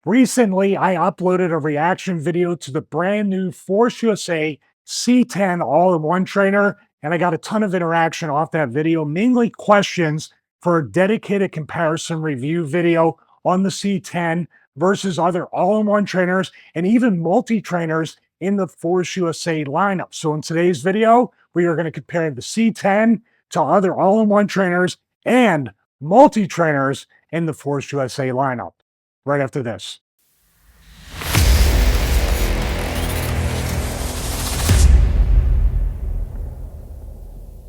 Recently, I uploaded a reaction video to the brand new Force USA C10 all-in-one trainer, and I got a ton of interaction off that video, mainly questions for a dedicated comparison review video on the C10 versus other all-in-one trainers and even multi-trainers in the Force USA lineup. So in today's video, we are going to compare the C10 to other all-in-one trainers and multi-trainers in the Force USA lineup right after this.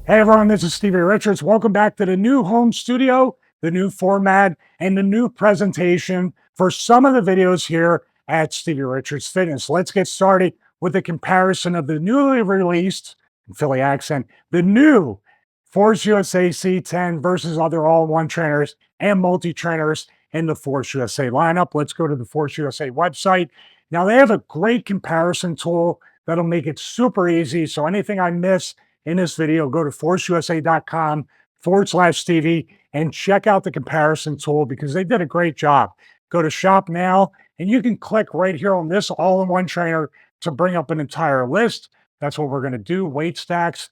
Hey everyone, this is Stevie Richards. Welcome back to the new home studio, the new format, and the new presentation for some of the videos here at Stevie Richards Fitness. Let's get started with a comparison of the newly released, in Philly accent, the new Force USA C10 versus other all-in-one trainers and multi-trainers in the Force USA lineup. Let's go to the Force USA website. Now, they have a great comparison tool that'll make it super easy. So anything I miss in this video, go to forceusa.com/Stevie and check out the comparison tool because they did a great job. Go to shop now and you can click right here on this all-in-one trainer to bring up an entire list. That's what we're going to do. Weight stacks,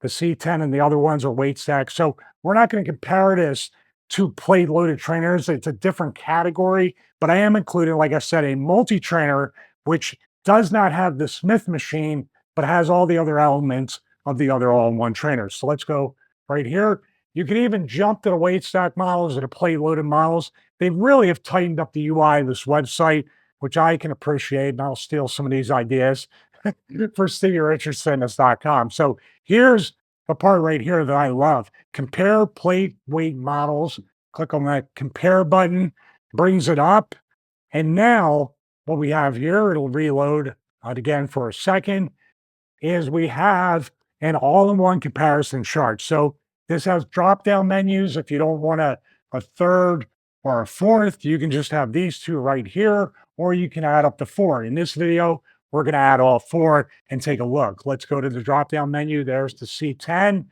the C10 and the other ones are weight stacks. So we're not going to compare this to plate loaded trainers. It's a different category, but I am including, like I said, a multi-trainer, which does not have the Smith machine, but has all the other elements of the other all-in-one trainers. So let's go right here. You can even jump to the weight stack models or the plate loaded models. They really have tightened up the UI of this website, which I can appreciate, and I'll steal some of these ideas for StevieRichardsFitness.com. So here's the part right here that I love. Compare plate weight models. Click on that compare button, brings it up. And now what we have here, it'll reload again for a second, is we have an all-in-one comparison chart. So this has drop-down menus. If you don't want a third or a fourth, you can just have these two right here, or you can add up to four. In this video, we're going to add all four and take a look. Let's go to the drop-down menu. There's the C10.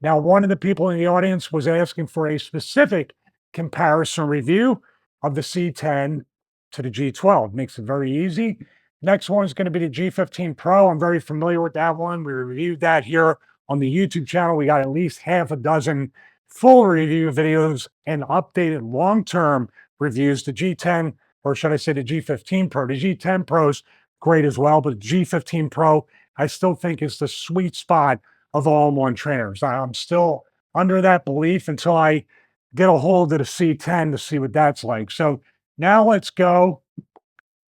Now, one of the people in the audience was asking for a specific comparison review of the C10 to the G12. Makes it very easy. Next one is going to be the G15 Pro. I'm very familiar with that one. We reviewed that here on the YouTube channel. We got at least half a dozen full review videos and updated long-term reviews. The G10, or should I say the G15 Pro? The G10 Pro's great as well, but the G15 Pro, I still think is the sweet spot of all-in-one trainers. I'm still under that belief until I get a hold of the C10 to see what that's like. So now let's go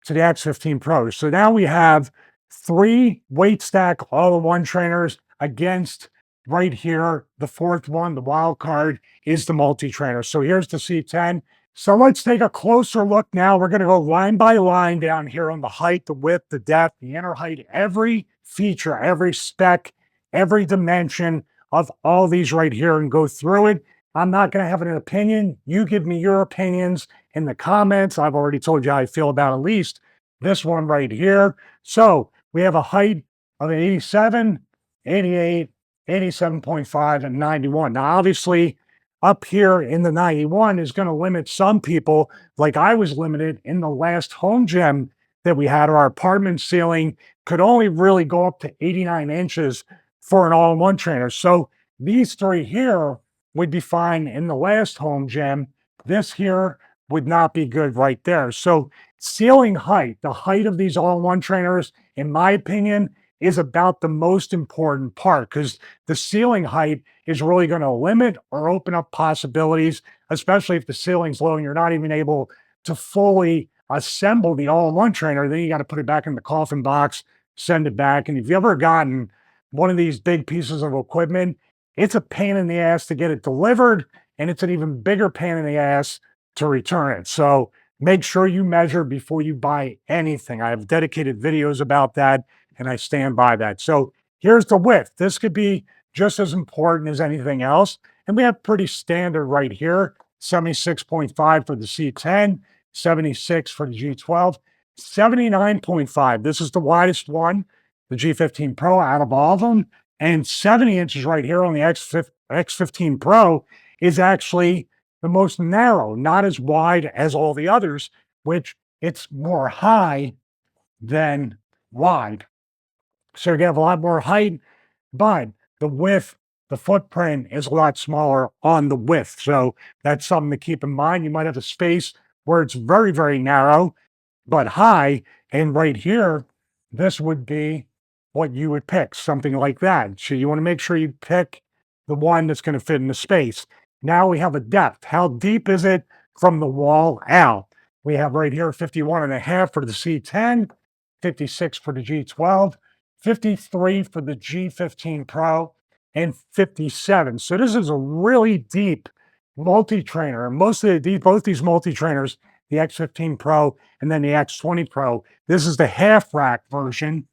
to the X15 Pro. So now we have three weight stack all-in-one trainers against right here. The fourth one, the wild card, is the multi-trainer. So here's the C10. So let's take a closer look now. We're going to go line by line down here on the height, the width, the depth, the inner height, every feature, every spec, every dimension of all these right here and go through it. I'm not going to have an opinion. You give me your opinions in the comments. I've already told you how I feel about at least this one right here. So we have a height of 87, 88, 87.5, and 91. Now, obviously, up here in the 91 is going to limit some people, like I was limited in the last home gym that we had. Our apartment ceiling could only really go up to 89 inches for an all-in-one trainer. So these three here would be fine in the last home gym. This here would not be good right there. So ceiling height, the height of these all-in-one trainers, in my opinion, is about the most important part because the ceiling height is really going to limit or open up possibilities, especially if the ceiling's low and you're not even able to fully assemble the all-in-one trainer. Then you got to put it back in the coffin box, send it back. And if you've ever gotten one of these big pieces of equipment, it's a pain in the ass to get it delivered, and it's an even bigger pain in the ass to return it. So make sure you measure before you buy anything. I have dedicated videos about that, and I stand by that. So here's the width. This could be just as important as anything else. And we have pretty standard right here, 76.5 for the C10, 76 for the G12, 79.5. This is the widest one, the G15 Pro out of all of them. And 70 inches right here on the X15 Pro is actually the most narrow, not as wide as all the others, which it's more high than wide. So you're gonna have a lot more height, but the width, the footprint is a lot smaller on the width. So that's something to keep in mind. You might have a space where it's very, very narrow, but high. And right here, this would be what you would pick, something like that. So you want to make sure you pick the one that's going to fit in the space. Now we have a depth. How deep is it from the wall out? We have right here 51.5 for the C10, 56 for the G12, 53 for the G15 Pro, and 57. So this is a really deep multi-trainer. And most of both these multi-trainers, the X15 Pro and then the X20 Pro, this is the half rack version,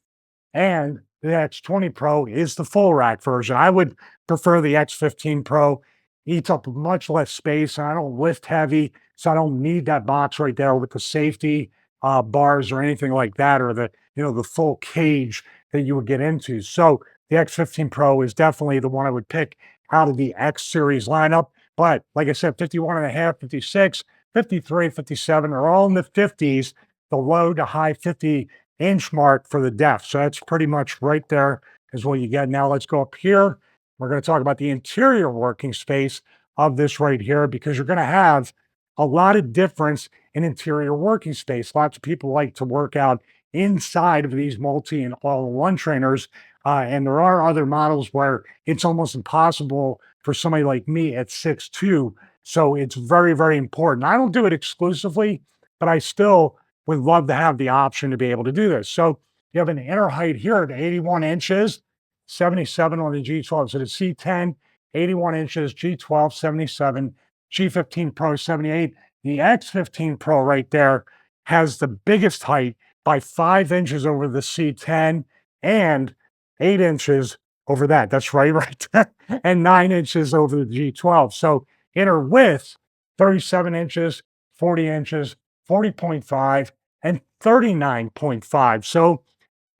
and the X20 Pro is the full rack version. I would prefer the X15 Pro. Eats up much less space, and I don't lift heavy, so I don't need that box right there with the safety bars or anything like that, or the full cage that you would get into. So the X15 Pro is definitely the one I would pick out of the X series lineup. But like I said, 51.5, 56, 53, 57 are all in the 50s, the low to high 50-inch mark for the depth. So that's pretty much right there is what you get. Now let's go up here. We're going to talk about the interior working space of this right here, because you're going to have a lot of difference in interior working space. Lots of people like to work out inside of these multi and all-in-one trainers. And there are other models where it's almost impossible for somebody like me at 6'2". So it's very, very important. I don't do it exclusively, but I still would love to have the option to be able to do this. So you have an inner height here at 81 inches, 77 on the G12. So the C10, 81 inches, G12, 77, G15 Pro, 78. The X15 Pro right there has the biggest height by 5 inches over the C10 and 8 inches over that. That's right, right there. And 9 inches over the G12. So inner width, 37 inches, 40 inches, 40.5, and 39.5. So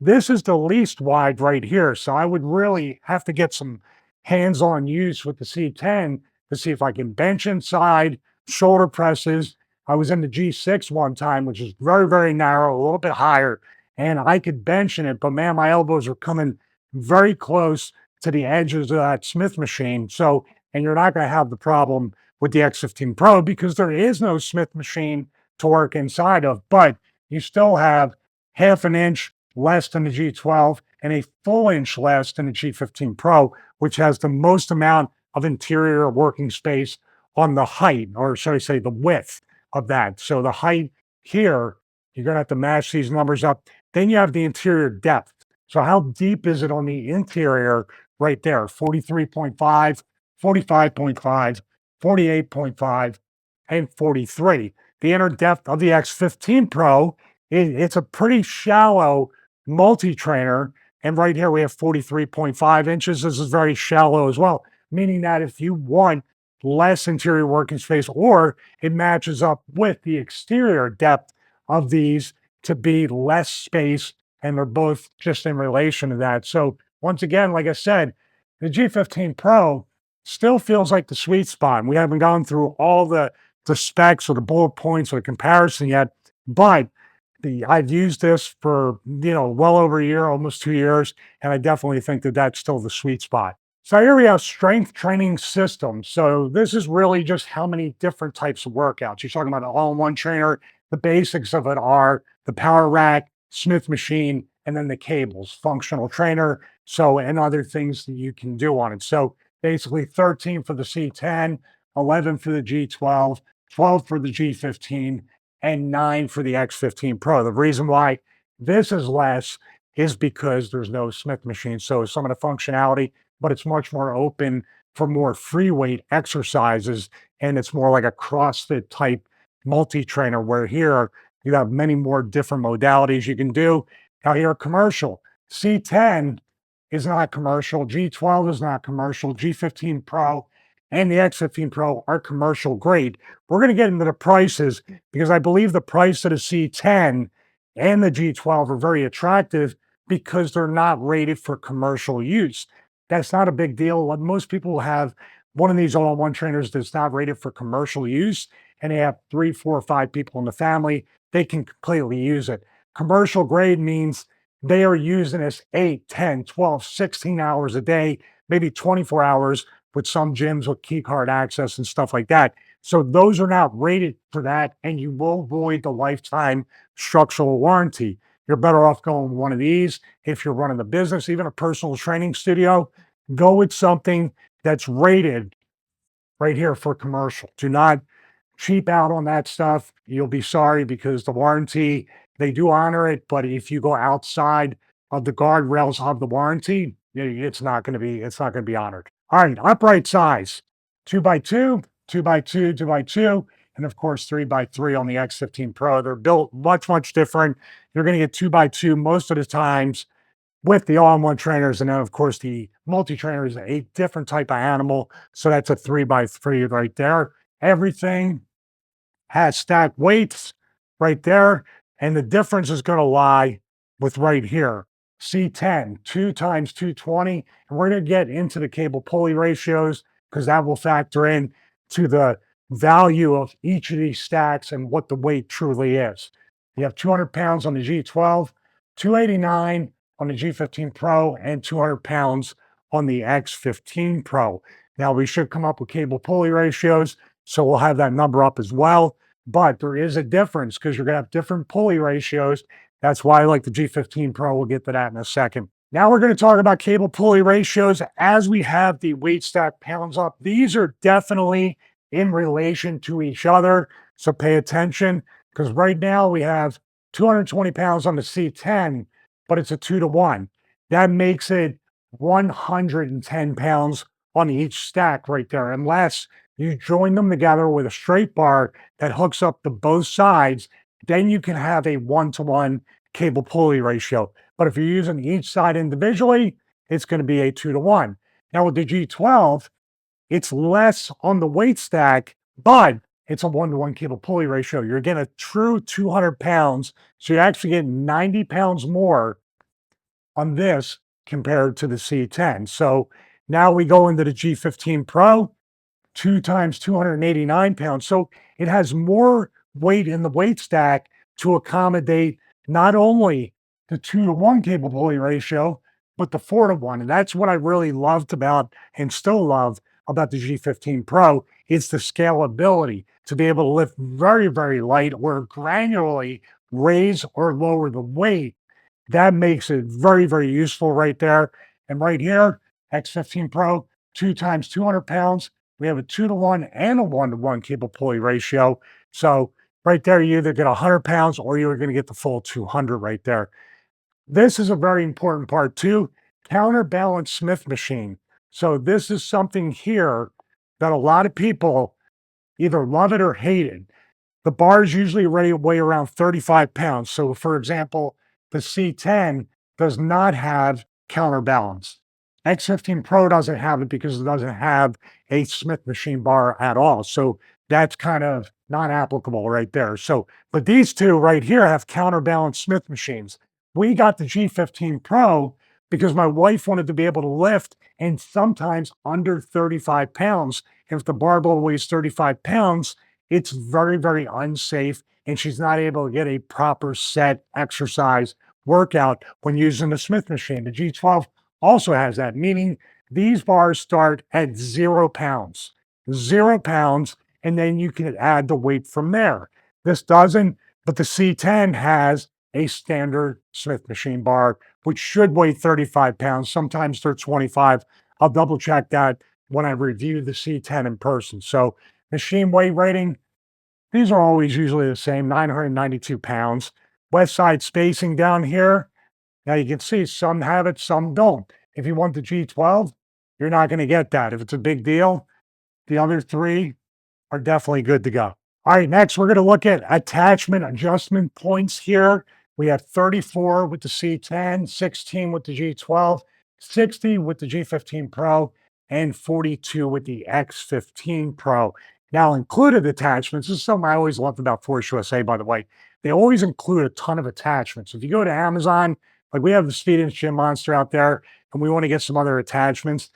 this is the least wide right here. So I would really have to get some hands-on use with the C10 to see if I can bench inside, shoulder presses. I was in the G6 one time, which is very, very narrow, a little bit higher, and I could bench in it, but man, my elbows are coming very close to the edges of that Smith machine. So, and you're not going to have the problem with the X15 Pro because there is no Smith machine to work inside of, but you still have half an inch less than the G12 and a full inch less than the G15 Pro, which has the most amount of interior working space on the height, or should I say the width of that. So the height here, you're going to have to match these numbers up. Then you have the interior depth. So how deep is it on the interior right there? 43.5, 45.5, 48.5, and 43. The inner depth of the X15 Pro, it's a pretty shallow multi-trainer. And right here we have 43.5 inches. This is very shallow as well, meaning that if you want less interior working space, or it matches up with the exterior depth of these to be less space, and they're both just in relation to that. So once again, like I said, the G15 Pro still feels like the sweet spot. We haven't gone through all the specs or the bullet points or the comparison yet, but I've used this for well over a year, almost 2 years, and I definitely think that that's still the sweet spot. So here we have strength training systems. So this is really just how many different types of workouts. You're talking about an all-in-one trainer. The basics of it are the power rack, Smith machine, and then the cables, functional trainer. So, and other things that you can do on it. So basically 13 for the C10, 11 for the G12, 12 for the G15, and 9 for the X15 Pro. The reason why this is less is because there's no Smith machine. So some of the functionality, but it's much more open for more free weight exercises. And it's more like a CrossFit type multi-trainer, where here you have many more different modalities you can do. Now here, commercial. C10 is not commercial. G12 is not commercial. G15 Pro and the X15 Pro are commercial grade. We're going to get into the prices because I believe the price of the C10 and the G12 are very attractive because they're not rated for commercial use. That's not a big deal. Most people have one of these all-in-one trainers that's not rated for commercial use, and they have 3, 4, or 5 people in the family. they can completely use it. Commercial grade means they are using this 8, 10, 12, 16 hours a day, maybe 24 hours with some gyms with key card access and stuff like that. So those are not rated for that, and you will void the lifetime structural warranty. You're better off going with one of these. If you're running a business, even a personal training studio, go with something that's rated right here for commercial. Do not cheap out on that stuff. You'll be sorry because the warranty, they do honor it, but if you go outside of the guardrails of the warranty, it's not going to be honored. All right, upright size, 2x2, 2x2, 2x2, and of course 3x3 on the X15 Pro. They're built much, much different. You're going to get 2x2 most of the times with the all-in-one trainers, and then of course the multi-trainer is a different type of animal. So that's a 3x3 right there. Everything has stacked weights right there. And the difference is going to lie with right here. C10, 2 times 220. And we're going to get into the cable pulley ratios because that will factor in to the value of each of these stacks and what the weight truly is. You have 200 pounds on the G12, 289 on the G15 Pro, and 200 pounds on the X15 Pro. Now we should come up with cable pulley ratios, so we'll have that number up as well. But there is a difference because you're going to have different pulley ratios. That's why I like the G15 Pro. We'll get to that in a second. Now we're going to talk about cable pulley ratios as we have the weight stack pounds up. These are definitely in relation to each other. So pay attention because right now we have 220 pounds on the C10, but it's a 2-to-1. That makes it 110 pounds on each stack right there, unless you join them together with a straight bar that hooks up to both sides, then you can have a 1-to-1 cable pulley ratio. But if you're using each side individually, it's going to be a 2-to-1. Now with the G12, it's less on the weight stack, but it's a 1-to-1 cable pulley ratio. You're getting a true 200 pounds. So you actually get 90 pounds more on this compared to the C10. So now we go into the G15 Pro. 2 times 289 pounds. So it has more weight in the weight stack to accommodate not only the 2-to-1 cable pulley ratio, but the 4-to-1. And that's what I really loved about and still love about the G15 Pro. It's the scalability to be able to lift very, very light or granularly raise or lower the weight. That makes it very, very useful right there. And right here, X15 Pro, 2 times 200 pounds. We have a 2-to-1 and a 1-to-1 cable pulley ratio. So right there, you either get 100 pounds or you're going to get the full 200 right there. This is a very important part too, counterbalance Smith machine. So this is something here that a lot of people either love it or hate it. The bars usually weigh around 35 pounds. So for example, the C10 does not have counterbalance. X15 Pro doesn't have it because it doesn't have a Smith machine bar at all. So that's kind of not applicable right there. So, but these two right here have counterbalance Smith machines. We got the G15 Pro because my wife wanted to be able to lift and sometimes under 35 pounds. If the barbell weighs 35 pounds, it's very, very unsafe, and she's not able to get a proper set exercise workout when using the Smith machine. The G12 also has that, meaning these bars start at 0 pounds, 0 pounds, and then you can add the weight from there. This doesn't, but the C10 has a standard Smith machine bar, which should weigh 35 pounds. Sometimes they're 25. I'll double check that when I review the C10 in person. So machine weight rating, these are always usually the same, 992 pounds. West side spacing down here. Now you can see some have it, some don't. If you want the G12, you're not going to get that. If it's a big deal, the other three are definitely good to go. All right, next we're going to look at attachment adjustment points here. We have 34 with the C10, 16 with the G12, 60 with the G15 Pro, and 42 with the X15 Pro. Now, included attachments, this is something I always loved about Force USA, by the way. They always include a ton of attachments. If you go to Amazon, like we have the Speed Inch Gym Monster out there, and we want to get some other attachments,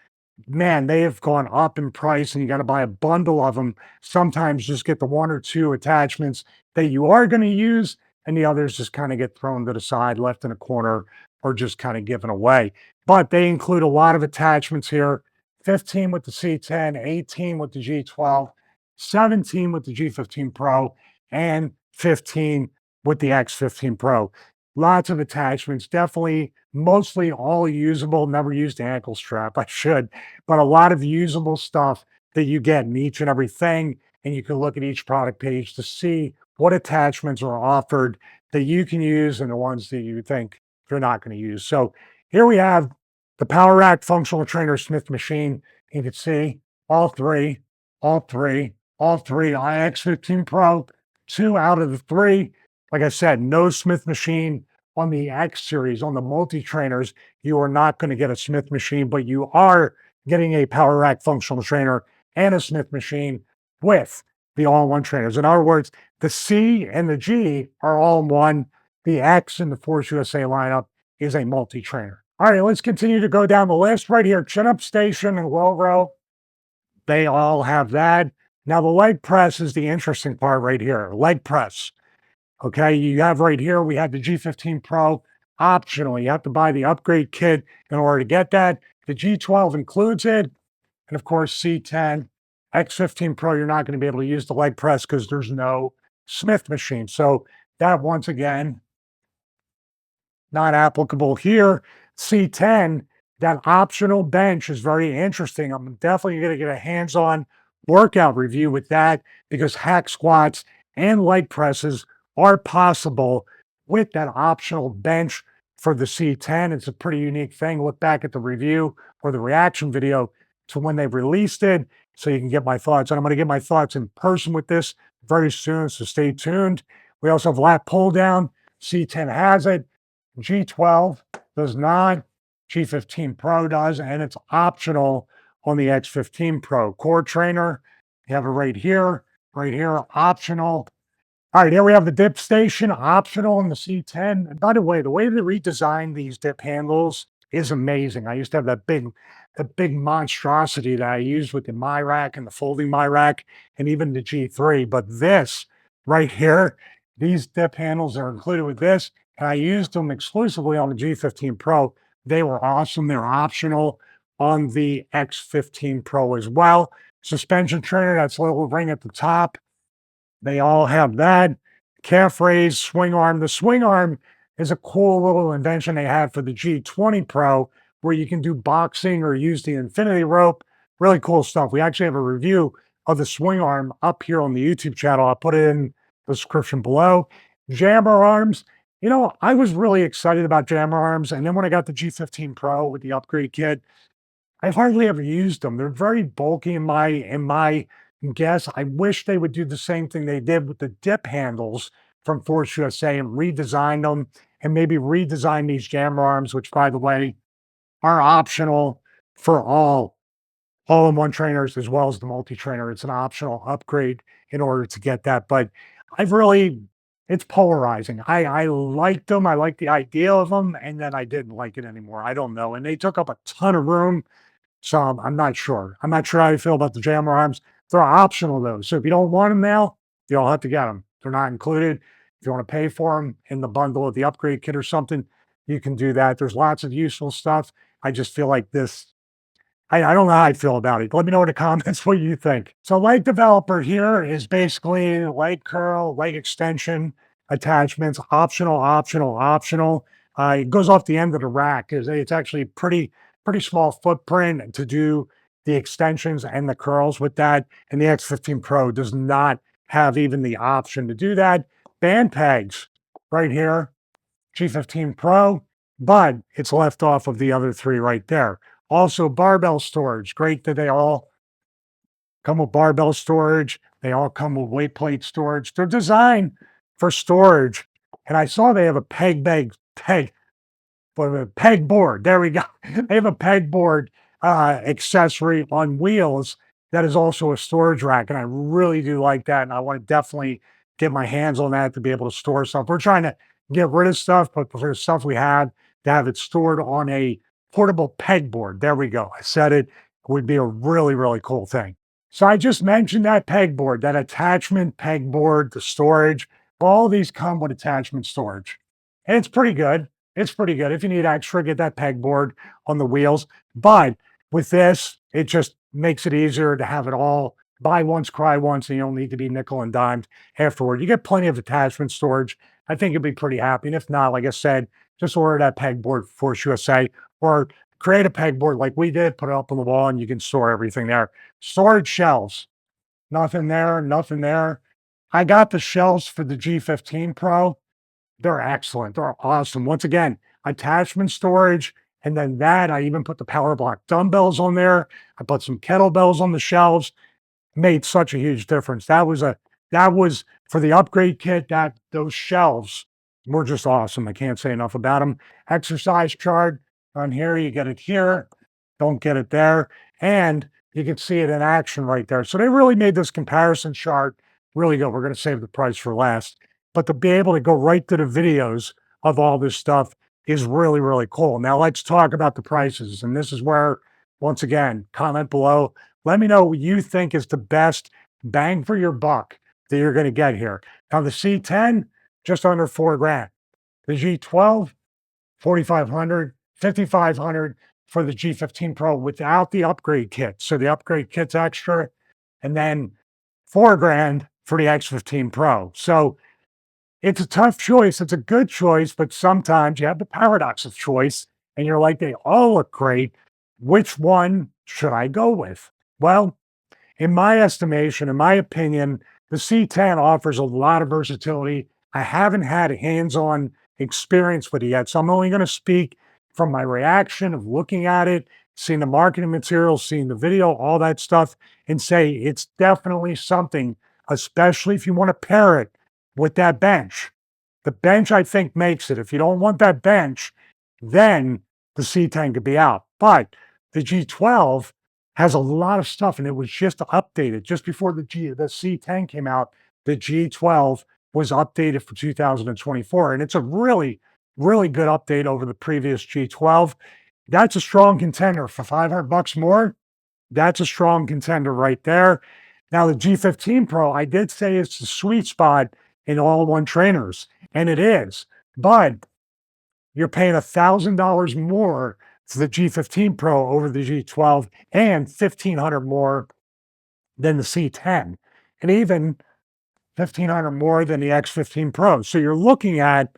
man, they have gone up in price and you got to buy a bundle of them. Sometimes just get the one or two attachments that you are going to use, and the others just kind of get thrown to the side, left in a corner, or just kind of given away. But they include a lot of attachments here: 15 with the C10, 18 with the G12, 17 with the G15 Pro, and 15 with the X15 Pro. Lots of attachments, definitely mostly all usable. Never used the ankle strap. I should, but a lot of usable stuff that you get in each and every thing. And you can look at each product page to see what attachments are offered that you can use and the ones that you think you're not going to use. So here we have the Power Rack Functional Trainer Smith machine. You can see all three, all three, all three IX15 Pro, two out of the three. Like I said, no Smith machine on the X series, on the multi trainers. You are not going to get a Smith machine, but you are getting a Power Rack functional trainer and a Smith machine with the all-in-one trainers. In other words, the C and the G are all in one. The X in the Force USA lineup is a multi-trainer. All right, let's continue to go down the list right here. Chin-up station and low row, they all have that. Now, the leg press is the interesting part right here. Leg press. Okay, you have right here, we have the G15 Pro optional. You have to buy the upgrade kit in order to get that. The G12 includes it. And of course, C10, X15 Pro, you're not going to be able to use the leg press because there's no Smith machine. So that once again not applicable here. C10, that optional bench is very interesting. I'm definitely going to get a hands-on workout review with that because hack squats and leg presses are possible with that optional bench for the C10. It's a pretty unique thing. Look back at the review or the reaction video to when they released it so you can get my thoughts. And I'm going to get my thoughts in person with this very soon, so stay tuned. We also have lat pull down. C10 has it. G12 does not, G15 Pro does, and it's optional on the X15 Pro. Core trainer, you have it right here, optional. All right, here we have the dip station, optional in the C10. And by the way they redesigned these dip handles is amazing. I used to have that big monstrosity that I used with the MyRack and the folding MyRack and even the G3. But this right here, these dip handles are included with this, and I used them exclusively on the G15 Pro. They were awesome. They're optional on the X15 Pro as well. Suspension trainer, that's a little ring at the top. They all have that. Calf raise, swing arm. The swing arm is a cool little invention they had for the G20 Pro where you can do boxing or use the infinity rope. Really cool stuff. We actually have a review of the swing arm up here on the YouTube channel. I'll put it in the description below. Jammer arms. You know, I was really excited about jammer arms. And then when I got the G15 Pro with the upgrade kit, I've hardly ever used them. They're very bulky in my guess. I wish they would do the same thing they did with the dip handles from Force USA and redesign them and maybe redesign these jammer arms, which by the way are optional for all-in-one trainers as well as the multi-trainer. It's an optional upgrade in order to get that. But I've really it's polarizing. I liked them. I like the idea of them, and then I didn't like it anymore. I don't know. And they took up a ton of room so I'm not sure. I'm not sure how you feel about the jammer arms. They're optional though. So if you don't want them now, you don't have to get them. They're not included. If you want to pay for them in the bundle of the upgrade kit or something, you can do that. There's lots of useful stuff. I just feel like this I don't know how I feel about it. Let me know in the comments what you think. So leg developer here is basically leg curl, leg extension, attachments, optional, optional, optional. It goes off the end of the rack. It's actually pretty small footprint to do the extensions and the curls with that. And the X15 Pro does not have even the option to do that. Band pegs right here, G15 Pro, but it's left off of the other three right there. Also, barbell storage. Great that they all come with barbell storage. They all come with weight plate storage. They're designed for storage. And I saw they have a peg for a pegboard. There we go. They have a pegboard accessory on wheels that is also a storage rack. And I really do like that. And I want to definitely get my hands on that to be able to store stuff. We're trying to get rid of stuff, but for the stuff we have, to have it stored on a portable pegboard. There we go. I said it. would be a really, really cool thing. So I just mentioned that pegboard, that attachment pegboard, the storage. All these come with attachment storage. And it's pretty good. It's pretty good. If you need extra, get that pegboard on the wheels. But with this, it just makes it easier to have it all buy once, cry once, and you don't need to be nickel and dimed afterward. You get plenty of attachment storage. I think you'll be pretty happy. And if not, like I said, just order that pegboard for Force USA or create a pegboard like we did, put it up on the wall, and you can store everything there. Storage shelves, nothing there, nothing there. I got the shelves for the G15 Pro. They're excellent. They're awesome. Once again, attachment storage. And then that, I even put the power block dumbbells on there. I put some kettlebells on the shelves. Made such a huge difference. That was for the upgrade kit. That those shelves were just awesome. I can't say enough about them. Exercise chart on here. You get it here. Don't get it there. And you can see it in action right there. So they really made this comparison chart really good. We're going to save the price for last. But to be able to go right to the videos of all this stuff is really, really cool. Now let's talk about the prices. And this is where, once again, comment below. Let me know what you think is the best bang for your buck that you're going to get here. Now the C10, just under 4 grand. The G12, 4,500, 5,500 for the G15 Pro without the upgrade kit. So the upgrade kit's extra, and then 4 grand for the X15 Pro. So it's a tough choice. It's a good choice, but sometimes you have the paradox of choice, and you're like, they all look great. Which one should I go with? Well, in my estimation, in my opinion, the C10 offers a lot of versatility. I haven't had hands-on experience with it yet, so I'm only going to speak from my reaction of looking at it, seeing the marketing materials, seeing the video, all that stuff, and say it's definitely something, especially if you want to pair it with that bench. The bench, I think, makes it. If you don't want that bench, then the C10 could be out. But the G12 has a lot of stuff, and it was just updated just before the C10 came out. The G12 was updated for 2024, and it's a really, really good update over the previous G12. That's a strong contender for 500 bucks more. That's a strong contender right there. Now the G15 Pro, I did say it's the sweet spot in all-in-one trainers, and it is, but you're paying $1,000 more for the G15 Pro over the G12 and 1,500 more than the C10, and even 1,500 more than the X15 Pro. So you're looking at,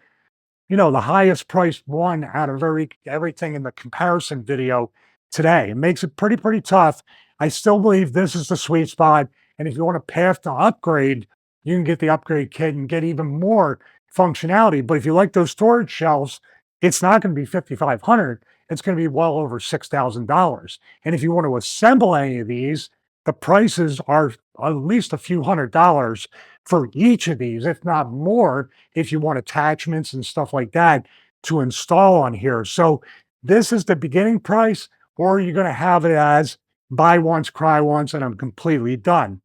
the highest priced one out of everything in the comparison video today. It makes it pretty tough. I still believe this is the sweet spot. And if you want a path to upgrade, you can get the upgrade kit and get even more functionality. But if you like those storage shelves, it's not going to be 5,500. It's going to be well over $6,000. And if you want to assemble any of these, the prices are at least a few $100s for each of these, if not more, if you want attachments and stuff like that to install on here. So this is the beginning price, or you're going to have it as buy once, cry once, and I'm completely done.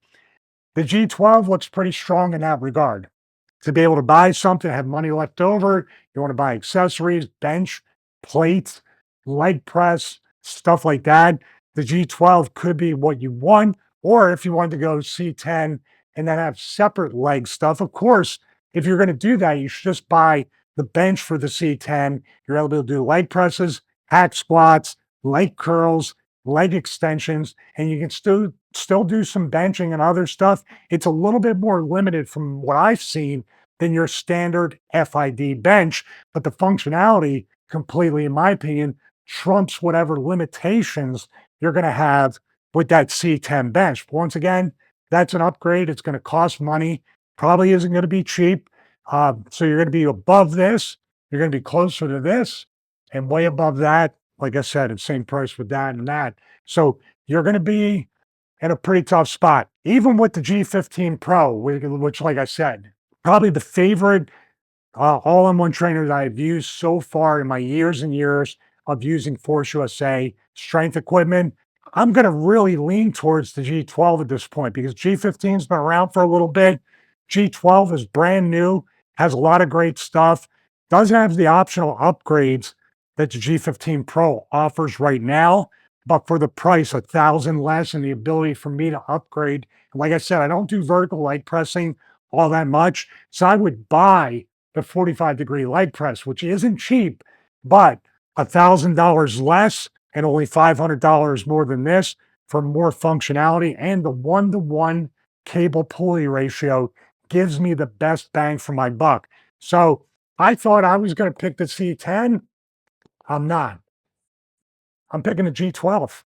The G12 looks pretty strong in that regard. To be able to buy something, have money left over, you want to buy accessories, bench, plates, leg press, stuff like that. The G12 could be what you want, or if you want to go C10 and then have separate leg stuff. Of course, if you're going to do that, you should just buy the bench for the C10. You're able to do leg presses, hack squats, leg curls, leg extensions, and you can still do some benching and other stuff. It's a little bit more limited from what I've seen than your standard FID bench, but the functionality completely, in my opinion, trumps whatever limitations you're going to have with that C10 bench. Once again, that's an upgrade. It's going to cost money. Probably isn't going to be cheap. So you're going to be above this. You're going to be closer to this and way above that. Like I said, it's same price with that and that. So you're going to be in a pretty tough spot. Even with the G15 Pro, which like I said, probably the favorite all-in-one trainer that I've used so far in my years and years of using Force USA strength equipment. I'm going to really lean towards the G12 at this point because G15's been around for a little bit. G12 is brand new, has a lot of great stuff, doesn't have the optional upgrades that the G15 Pro offers right now, but for the price, 1,000 less and the ability for me to upgrade. Like I said, I don't do vertical leg pressing all that much. So I would buy the 45-degree leg press, which isn't cheap, but $1,000 less and only $500 more than this for more functionality. And the one-to-one cable pulley ratio gives me the best bang for my buck. So I thought I was going to pick the C10. I'm not. I'm picking the G12.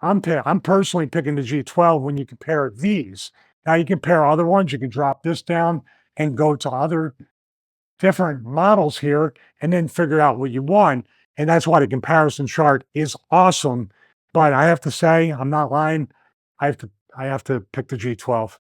I'm personally picking the G12 when you compare these. Now you compare other ones, you can drop this down and go to other different models here and then figure out what you want. And that's why the comparison chart is awesome. But I have to say, I'm not lying. I have to pick the G12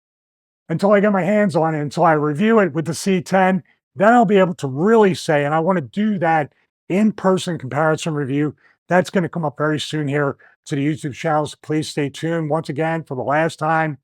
until I get my hands on it, until I review it with the C10. Then I'll be able to really say, and I want to do that in-person comparison review. That's going to come up very soon here to the YouTube channels. Please stay tuned. Once again, for the last time,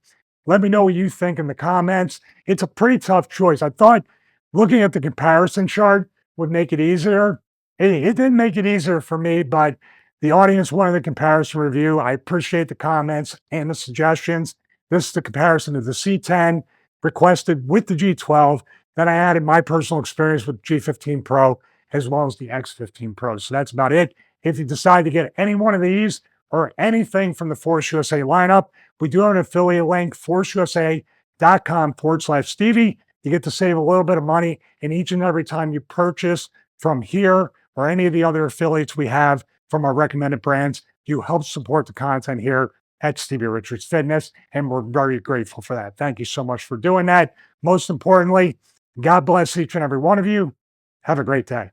let me know what you think in the comments. It's a pretty tough choice. I thought looking at the comparison chart would make it easier. It didn't make it easier for me, but the audience wanted the comparison review. I appreciate the comments and the suggestions. This is the comparison of the C10 requested with the G12. Then I added my personal experience with G15 Pro as well as the X15 Pro. So that's about it. If you decide to get any one of these or anything from the Force USA lineup, we do have an affiliate link, forceusa.com/Stevie. You get to save a little bit of money in each and every time you purchase from here or any of the other affiliates we have from our recommended brands. You help support the content here at Stevie Richards Fitness, and we're very grateful for that. Thank you so much for doing that. Most importantly, God bless each and every one of you. Have a great day.